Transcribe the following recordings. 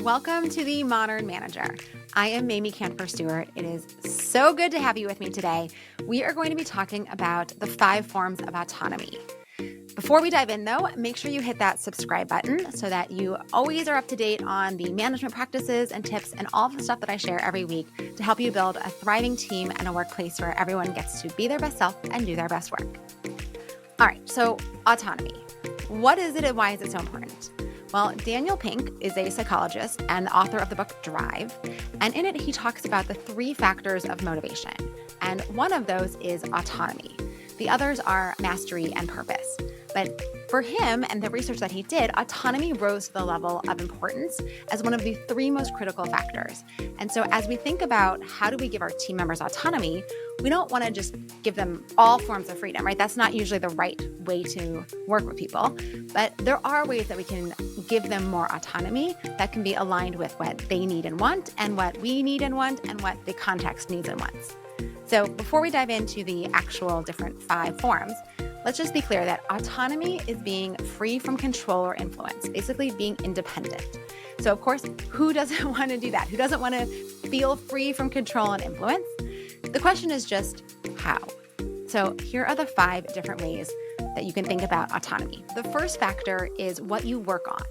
Welcome to the Modern Manager. I am Mamie Canfor-Stewart. It is so good to have you with me today. We are going to be talking about the 5 forms of autonomy. Before we dive in, though, make sure you hit that subscribe button so that you always are up to date on the management practices and tips and all the stuff that I share every week to help you build a thriving team and a workplace where everyone gets to be their best self and do their best work. All right, so autonomy. What is it and why is it so important? Well, Daniel Pink is a psychologist and the author of the book Drive, and in it he talks about the 3 factors of motivation, and one of those is autonomy. The others are mastery and purpose. But for him and the research that he did, autonomy rose to the level of importance as one of the 3 most critical factors. And so as we think about how do we give our team members autonomy, we don't want to just give them all forms of freedom, right? That's not usually the right way to work with people. But there are ways that we can give them more autonomy that can be aligned with what they need and want, and what we need and want, and what the context needs and wants. So before we dive into the actual different 5 forms, let's just be clear that autonomy is being free from control or influence, basically being independent. So of course, who doesn't want to do that? Who doesn't want to feel free from control and influence? The question is just how. So here are the 5 different ways that you can think about autonomy. The first factor is what you work on.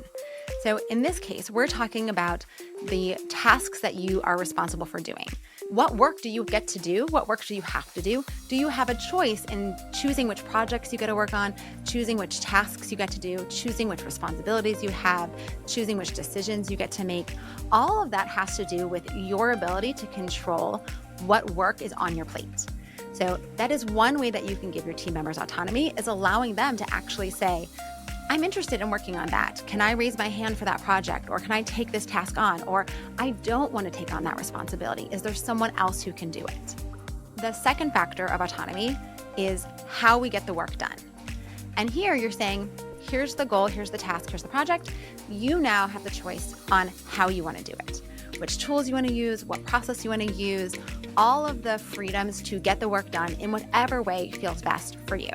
So in this case, we're talking about the tasks that you are responsible for doing. What work do you get to do? What work do you have to do? Do you have a choice in choosing which projects you get to work on, choosing which tasks you get to do, choosing which responsibilities you have, choosing which decisions you get to make? All of that has to do with your ability to control what work is on your plate. So that is one way that you can give your team members autonomy, is allowing them to actually say, I'm interested in working on that. Can I raise my hand for that project? Or can I take this task on? Or I don't want to take on that responsibility. Is there someone else who can do it? The second factor of autonomy is how we get the work done. And here you're saying, here's the goal, here's the task, here's the project. You now have the choice on how you want to do it, which tools you want to use, what process you want to use, all of the freedoms to get the work done in whatever way feels best for you.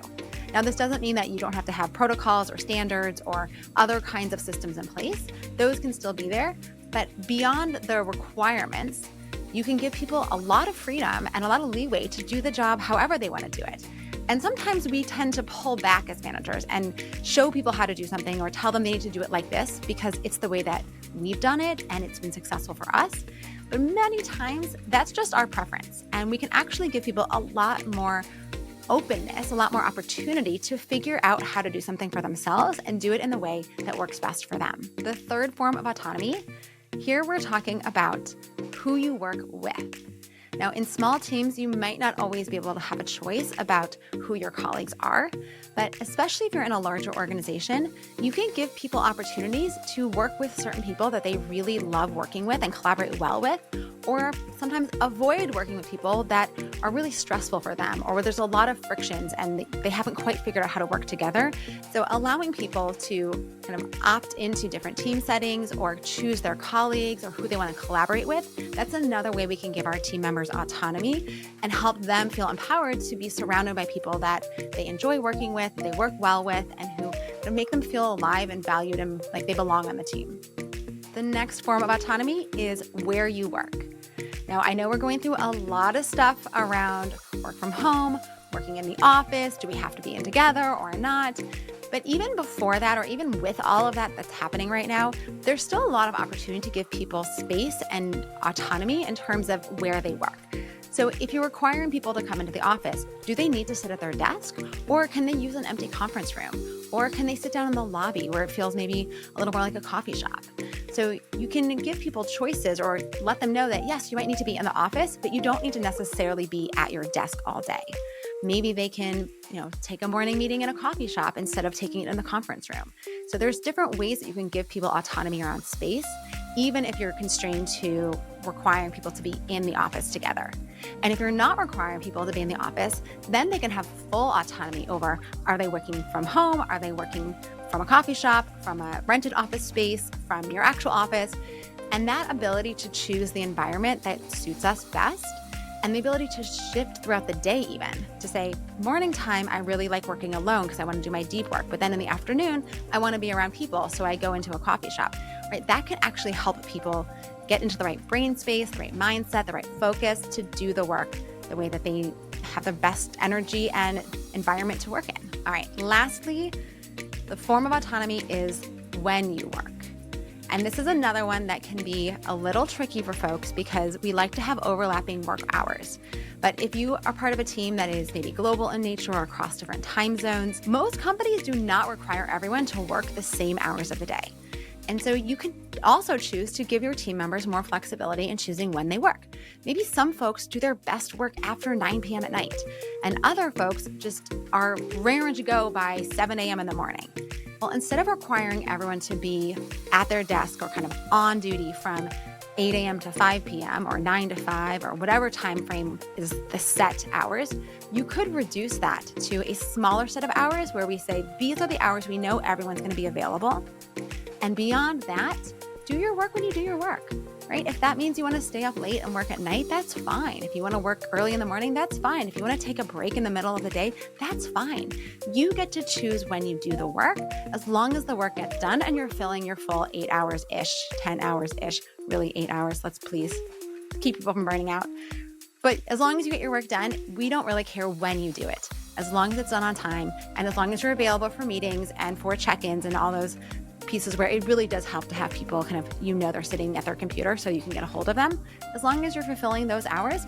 Now, this doesn't mean that you don't have to have protocols or standards or other kinds of systems in place. Those can still be there, but beyond the requirements, you can give people a lot of freedom and a lot of leeway to do the job however they want to do it. And sometimes we tend to pull back as managers and show people how to do something or tell them they need to do it like this because it's the way that we've done it and it's been successful for us. But many times that's just our preference, and we can actually give people a lot more openness, a lot more opportunity to figure out how to do something for themselves and do it in the way that works best for them. The third form of autonomy, here we're talking about who you work with. Now, in small teams, you might not always be able to have a choice about who your colleagues are, but especially if you're in a larger organization, you can give people opportunities to work with certain people that they really love working with and collaborate well with, or sometimes avoid working with people that are really stressful for them, or where there's a lot of frictions and they haven't quite figured out how to work together. So allowing people to kind of opt into different team settings or choose their colleagues or who they want to collaborate with, that's another way we can give our team members autonomy and help them feel empowered to be surrounded by people that they enjoy working with, they work well with, and who make them feel alive and valued and like they belong on the team. The next form of autonomy is where you work. Now, I know we're going through a lot of stuff around work from home, working in the office, do we have to be in together or not? But even before that, or even with all of that that's happening right now, there's still a lot of opportunity to give people space and autonomy in terms of where they work. So if you're requiring people to come into the office, do they need to sit at their desk? Or can they use an empty conference room? Or can they sit down in the lobby where it feels maybe a little more like a coffee shop? So you can give people choices or let them know that, yes, you might need to be in the office, but you don't need to necessarily be at your desk all day. Maybe they can, take a morning meeting in a coffee shop instead of taking it in the conference room. So there's different ways that you can give people autonomy around space, even if you're constrained to requiring people to be in the office together. And if you're not requiring people to be in the office, then they can have full autonomy over, are they working from home? Are they working from a coffee shop, from a rented office space, from your actual office? And that ability to choose the environment that suits us best, and the ability to shift throughout the day even, to say, morning time, I really like working alone because I want to do my deep work. But then in the afternoon, I want to be around people, so I go into a coffee shop. right? That can actually help people get into the right brain space, the right mindset, the right focus to do the work the way that they have the best energy and environment to work in. All right, lastly, the form of autonomy is when you work. And this is another one that can be a little tricky for folks because we like to have overlapping work hours. But if you are part of a team that is maybe global in nature or across different time zones, most companies do not require everyone to work the same hours of the day. And so you can also choose to give your team members more flexibility in choosing when they work. Maybe some folks do their best work after 9 p.m. at night, and other folks just are raring to go by 7 a.m. in the morning. Well, instead of requiring everyone to be at their desk or kind of on duty from 8 a.m. to 5 p.m. or 9 to 5 or whatever time frame is the set hours, you could reduce that to a smaller set of hours where we say, these are the hours we know everyone's going to be available. And beyond that, do your work when you do your work, right? If that means you want to stay up late and work at night, that's fine. If you want to work early in the morning, that's fine. If you want to take a break in the middle of the day, that's fine. You get to choose when you do the work, as long as the work gets done and you're filling your full 8 hours-ish, 10 hours-ish, really 8 hours. Let's please keep people from burning out. But as long as you get your work done, we don't really care when you do it. As long as it's done on time and as long as you're available for meetings and for check-ins and all those pieces where it really does help to have people kind of, they're sitting at their computer so you can get a hold of them. As long as you're fulfilling those hours,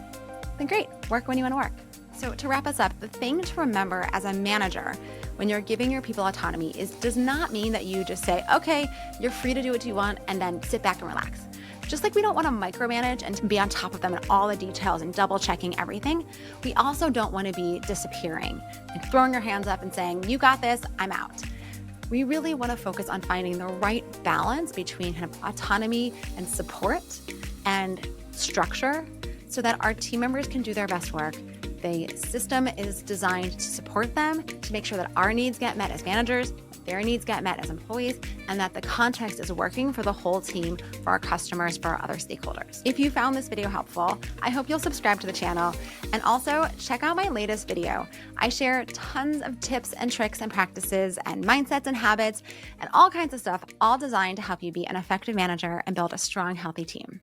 then great, work when you want to work. So to wrap us up, the thing to remember as a manager when you're giving your people autonomy does not mean that you just say, okay, you're free to do what you want and then sit back and relax. Just like we don't want to micromanage and be on top of them in all the details and double checking everything, we also don't want to be disappearing and throwing our hands up and saying, you got this, I'm out. We really want to focus on finding the right balance between kind of autonomy and support and structure so that our team members can do their best work. The system is designed to support them, to make sure that our needs get met as managers, their needs get met as employees, and that the context is working for the whole team, for our customers, for our other stakeholders. If you found this video helpful, I hope you'll subscribe to the channel and also check out my latest video. I share tons of tips and tricks and practices and mindsets and habits and all kinds of stuff, all designed to help you be an effective manager and build a strong, healthy team.